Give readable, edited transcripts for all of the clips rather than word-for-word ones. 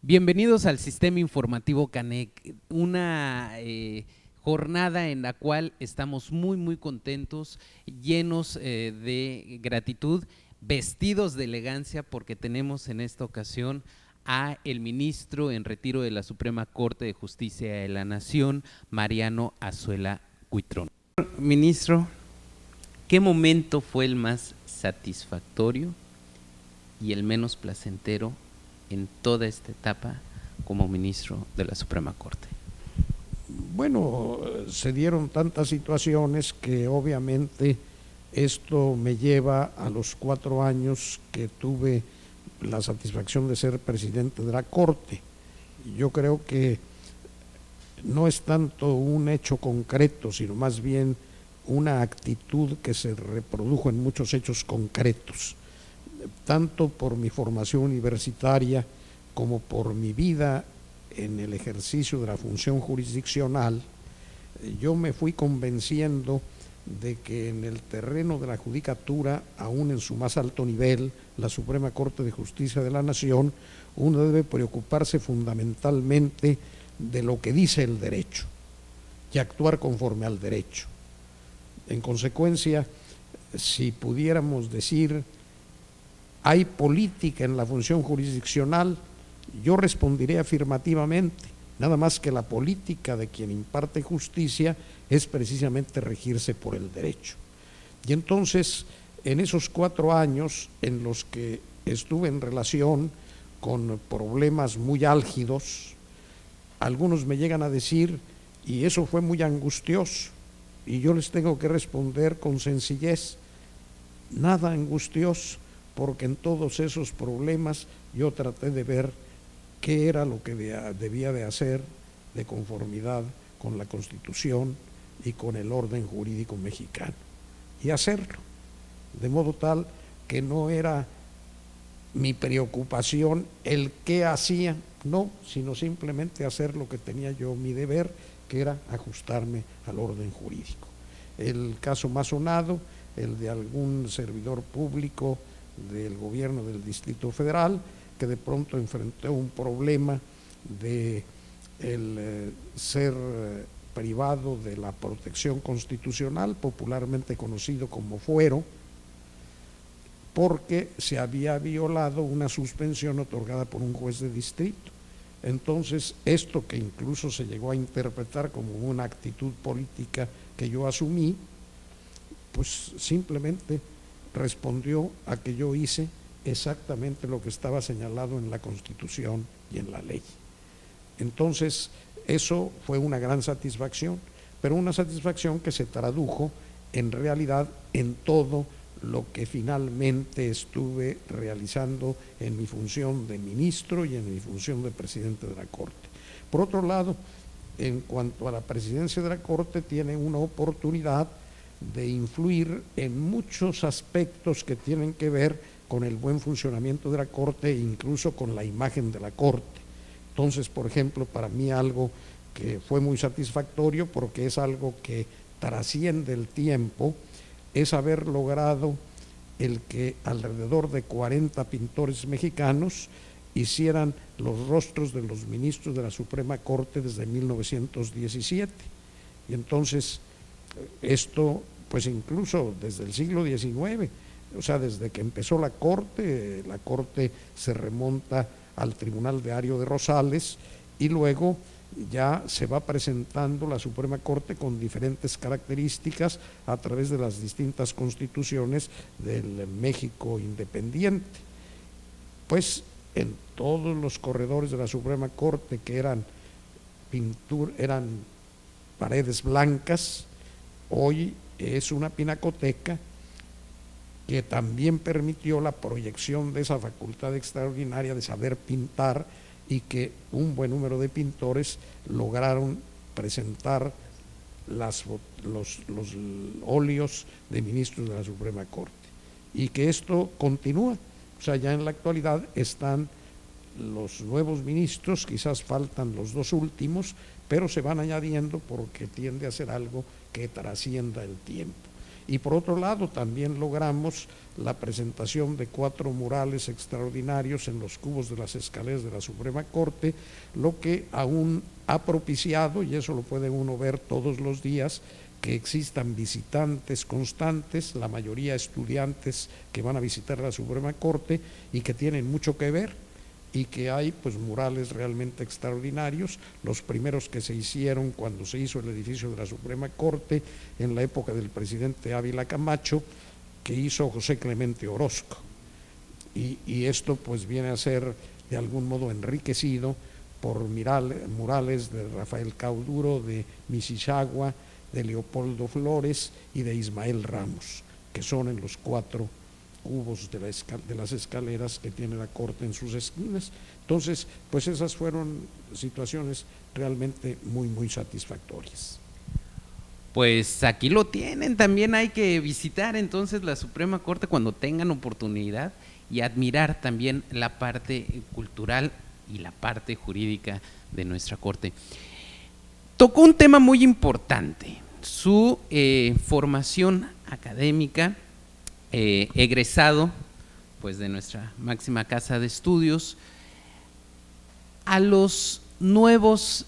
Bienvenidos al Sistema Informativo CANEC, una jornada en la cual estamos muy contentos, llenos de gratitud, vestidos de elegancia, porque tenemos en esta ocasión a el ministro en retiro de la Suprema Corte de Justicia de la Nación, Mariano Azuela Huitrón. Ministro, ¿qué momento fue el más satisfactorio y el menos placentero en toda esta etapa como ministro de la Suprema Corte? Bueno, se dieron tantas situaciones que obviamente esto me lleva a los 4 años que tuve la satisfacción de ser presidente de la Corte. Yo creo que no es tanto un hecho concreto, sino más bien una actitud que se reprodujo en muchos hechos concretos, tanto por mi formación universitaria como por mi vida en el ejercicio de la función jurisdiccional. Yo me fui convenciendo de que en el terreno de la judicatura, aún en su más alto nivel, la Suprema Corte de Justicia de la Nación, uno debe preocuparse fundamentalmente de lo que dice el derecho y actuar conforme al derecho. En consecuencia, si pudiéramos decir ¿hay política en la función jurisdiccional? Yo responderé afirmativamente, nada más que la política de quien imparte justicia es precisamente regirse por el derecho. Y entonces, en esos 4 años en los que estuve en relación con problemas muy álgidos, algunos me llegan a decir, y eso fue muy angustioso, y yo les tengo que responder con sencillez, nada angustioso, porque en todos esos problemas yo traté de ver qué era lo que debía de hacer de conformidad con la Constitución y con el orden jurídico mexicano, y hacerlo, de modo tal que no era mi preocupación el qué hacía, no, sino simplemente hacer lo que tenía yo, mi deber, que era ajustarme al orden jurídico. El caso más sonado, el de algún servidor público del gobierno del Distrito Federal, que de pronto enfrentó un problema de ser privado de la protección constitucional, popularmente conocido como fuero, porque se había violado una suspensión otorgada por un juez de distrito. Entonces, esto que incluso se llegó a interpretar como una actitud política que yo asumí, pues simplemente respondió a que yo hice exactamente lo que estaba señalado en la Constitución y en la ley. Entonces, eso fue una gran satisfacción, pero una satisfacción que se tradujo en realidad en todo lo que finalmente estuve realizando en mi función de ministro y en mi función de presidente de la Corte. Por otro lado, en cuanto a la presidencia de la Corte, tiene una oportunidad de influir en muchos aspectos que tienen que ver con el buen funcionamiento de la Corte e incluso con la imagen de la Corte. Entonces, por ejemplo, para mí algo que fue muy satisfactorio, porque es algo que trasciende el tiempo, es haber logrado el que alrededor de 40 pintores mexicanos hicieran los rostros de los ministros de la Suprema Corte desde 1917. Y entonces esto, pues incluso desde el siglo XIX, o sea, desde que empezó la Corte se remonta al Tribunal de Ario de Rosales y luego ya se va presentando la Suprema Corte con diferentes características a través de las distintas constituciones del México independiente. Pues en todos los corredores de la Suprema Corte, que eran paredes blancas, hoy es una pinacoteca que también permitió la proyección de esa facultad extraordinaria de saber pintar, y que un buen número de pintores lograron presentar los óleos de ministros de la Suprema Corte, y que esto continúa. O sea, ya en la actualidad están los nuevos ministros, quizás faltan los 2 últimos, pero se van añadiendo porque tiende a ser algo que trascienda el tiempo. Y por otro lado también logramos la presentación de 4 murales extraordinarios en los cubos de las escaleras de la Suprema Corte, lo que aún ha propiciado, y eso lo puede uno ver todos los días, que existan visitantes constantes, la mayoría estudiantes que van a visitar la Suprema Corte y que tienen mucho que ver, y que hay pues murales realmente extraordinarios, los primeros que se hicieron cuando se hizo el edificio de la Suprema Corte en la época del presidente Ávila Camacho, que hizo José Clemente Orozco, y esto pues viene a ser de algún modo enriquecido por murales de Rafael Cauduro, de Misichagua, de Leopoldo Flores y de Ismael Ramos, que son en los 4 cubos de las escaleras que tiene la Corte en sus esquinas. Entonces, pues esas fueron situaciones realmente muy, muy satisfactorias. Pues aquí lo tienen, también hay que visitar entonces la Suprema Corte cuando tengan oportunidad y admirar también la parte cultural y la parte jurídica de nuestra Corte. Tocó un tema muy importante, su formación académica, egresado pues de nuestra máxima casa de estudios. A los nuevos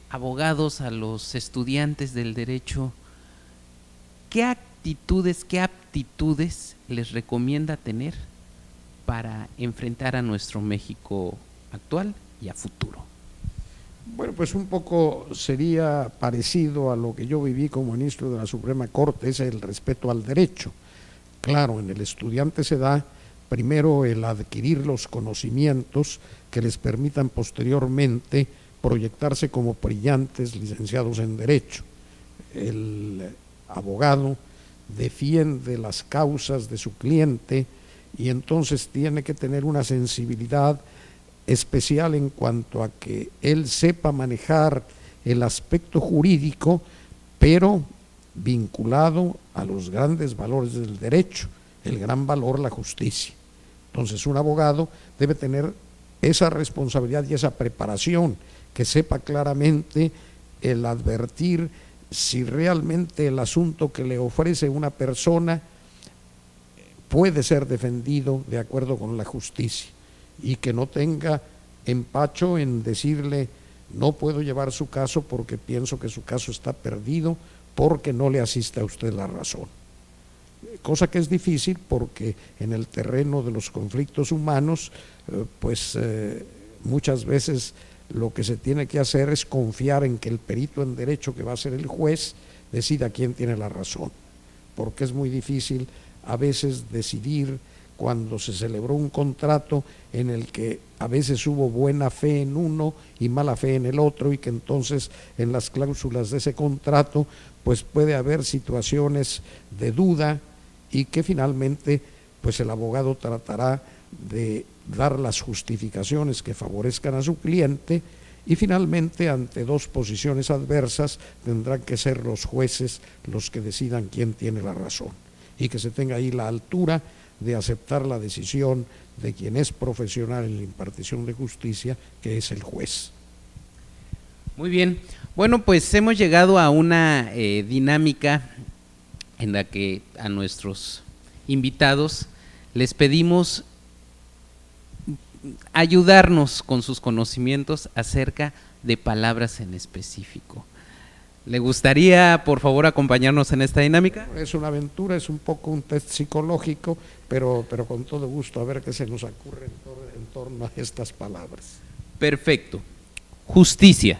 abogados, a los estudiantes del derecho, ¿qué actitudes, qué aptitudes les recomienda tener para enfrentar a nuestro México actual y a futuro? Bueno, pues un poco sería parecido a lo que yo viví como ministro de la Suprema Corte, es el respeto al derecho. Claro, en el estudiante se da primero el adquirir los conocimientos que les permitan posteriormente proyectarse como brillantes licenciados en Derecho. El abogado defiende las causas de su cliente y entonces tiene que tener una sensibilidad especial en cuanto a que él sepa manejar el aspecto jurídico, pero vinculado a los grandes valores del derecho, el gran valor, la justicia. Entonces un abogado debe tener esa responsabilidad y esa preparación, que sepa claramente el advertir si realmente el asunto que le ofrece una persona puede ser defendido de acuerdo con la justicia, y que no tenga empacho en decirle no puedo llevar su caso porque pienso que su caso está perdido porque no le asiste a usted la razón. Cosa que es difícil porque en el terreno de los conflictos humanos, muchas veces lo que se tiene que hacer es confiar en que el perito en derecho, que va a ser el juez, decida quién tiene la razón, porque es muy difícil a veces decidir cuando se celebró un contrato en el que a veces hubo buena fe en uno y mala fe en el otro, y que entonces en las cláusulas de ese contrato pues puede haber situaciones de duda, y que finalmente pues el abogado tratará de dar las justificaciones que favorezcan a su cliente, y finalmente ante 2 posiciones adversas tendrán que ser los jueces los que decidan quién tiene la razón, y que se tenga ahí la altura de aceptar la decisión de quien es profesional en la impartición de justicia, que es el juez. Muy bien, bueno, pues hemos llegado a una dinámica en la que a nuestros invitados les pedimos ayudarnos con sus conocimientos acerca de palabras en específico. ¿Le gustaría, por favor, acompañarnos en esta dinámica? Es una aventura, es un poco un test psicológico, pero con todo gusto a ver qué se nos ocurre en torno a estas palabras. Perfecto. Justicia.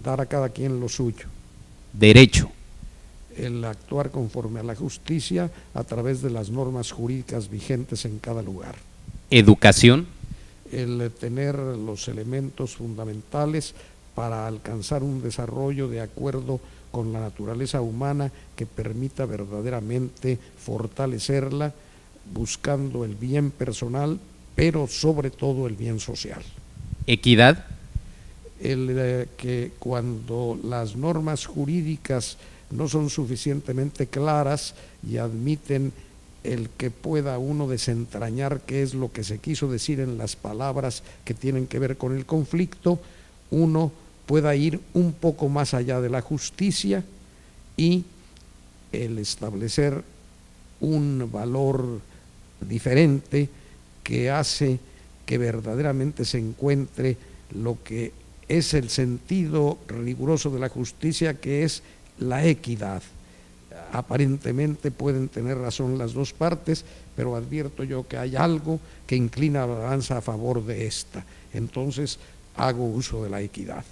Dar a cada quien lo suyo. Derecho. El actuar conforme a la justicia a través de las normas jurídicas vigentes en cada lugar. Educación. El tener los elementos fundamentales para alcanzar un desarrollo de acuerdo con la naturaleza humana que permita verdaderamente fortalecerla, buscando el bien personal, pero sobre todo el bien social. Equidad. Que cuando las normas jurídicas no son suficientemente claras y admiten el que pueda uno desentrañar qué es lo que se quiso decir en las palabras que tienen que ver con el conflicto, uno pueda ir un poco más allá de la justicia y el establecer un valor diferente que hace que verdaderamente se encuentre lo que es el sentido riguroso de la justicia, que es la equidad. Aparentemente pueden tener razón las dos partes, pero advierto yo que hay algo que inclina la balanza a favor de esta. Entonces hago uso de la equidad.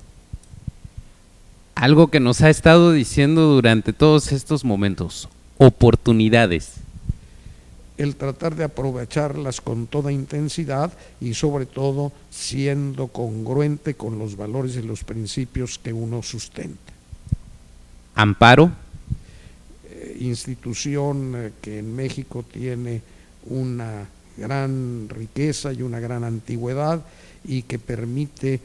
Algo que nos ha estado diciendo durante todos estos momentos: oportunidades. El tratar de aprovecharlas con toda intensidad y sobre todo siendo congruente con los valores y los principios que uno sustenta. Amparo. Institución que en México tiene una gran riqueza y una gran antigüedad y que permite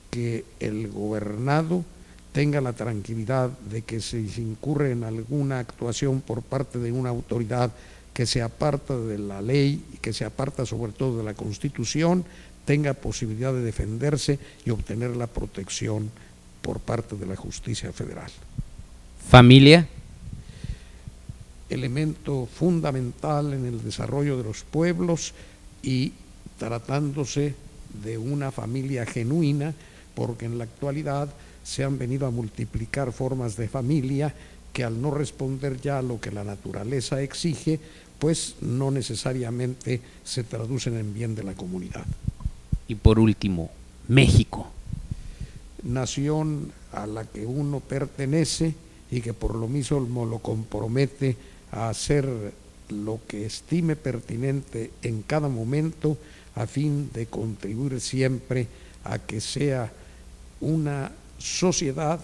que el gobernado tenga la tranquilidad de que si se incurre en alguna actuación por parte de una autoridad que se aparta de la ley y que se aparta sobre todo de la Constitución, tenga posibilidad de defenderse y obtener la protección por parte de la justicia federal. Familia. Elemento fundamental en el desarrollo de los pueblos y tratándose de una familia genuina, porque en la actualidad se han venido a multiplicar formas de familia que al no responder ya a lo que la naturaleza exige, pues no necesariamente se traducen en bien de la comunidad. Y por último, México. Nación a la que uno pertenece y que por lo mismo lo compromete a hacer lo que estime pertinente en cada momento a fin de contribuir siempre a que sea una sociedad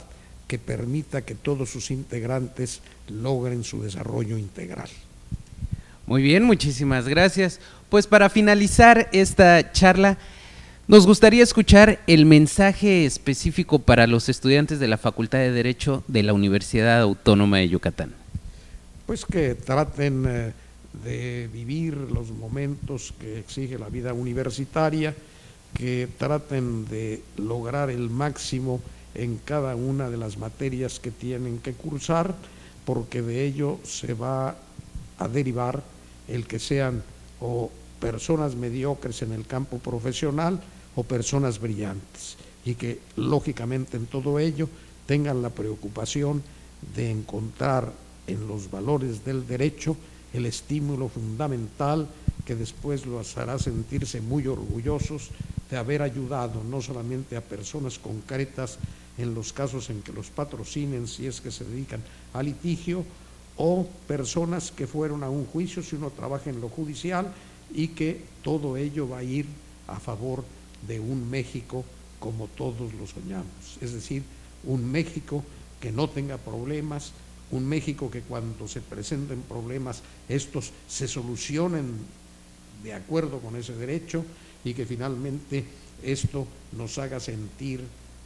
que permita que todos sus integrantes logren su desarrollo integral. Muy bien, muchísimas gracias. Pues para finalizar esta charla, nos gustaría escuchar el mensaje específico para los estudiantes de la Facultad de Derecho de la Universidad Autónoma de Yucatán. Pues que traten de vivir los momentos que exige la vida universitaria, que traten de lograr el máximo en cada una de las materias que tienen que cursar, porque de ello se va a derivar el que sean o personas mediocres en el campo profesional o personas brillantes, y que lógicamente en todo ello tengan la preocupación de encontrar en los valores del derecho el estímulo fundamental que después los hará sentirse muy orgullosos de haber ayudado no solamente a personas concretas en los casos en que los patrocinen, si es que se dedican a litigio, o personas que fueron a un juicio si uno trabaja en lo judicial, y que todo ello va a ir a favor de un México como todos lo soñamos, es decir, un México que no tenga problemas, un México que cuando se presenten problemas estos se solucionen de acuerdo con ese derecho, y que finalmente esto nos haga sentir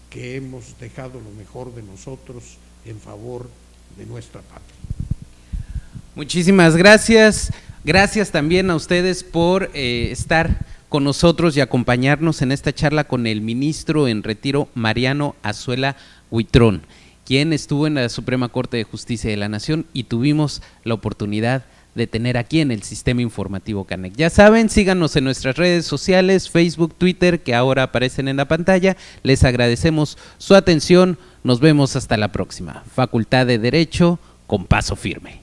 que hemos dejado lo mejor de nosotros en favor de nuestra patria. Muchísimas gracias. Gracias también a ustedes por estar con nosotros y acompañarnos en esta charla con el ministro en retiro, Mariano Azuela Huitrón, quien estuvo en la Suprema Corte de Justicia de la Nación y tuvimos la oportunidad de tener aquí en el Sistema Informativo Canec. Ya saben, síganos en nuestras redes sociales, Facebook, Twitter, que ahora aparecen en la pantalla. Les agradecemos su atención. Nos vemos hasta la próxima. Facultad de Derecho con paso firme.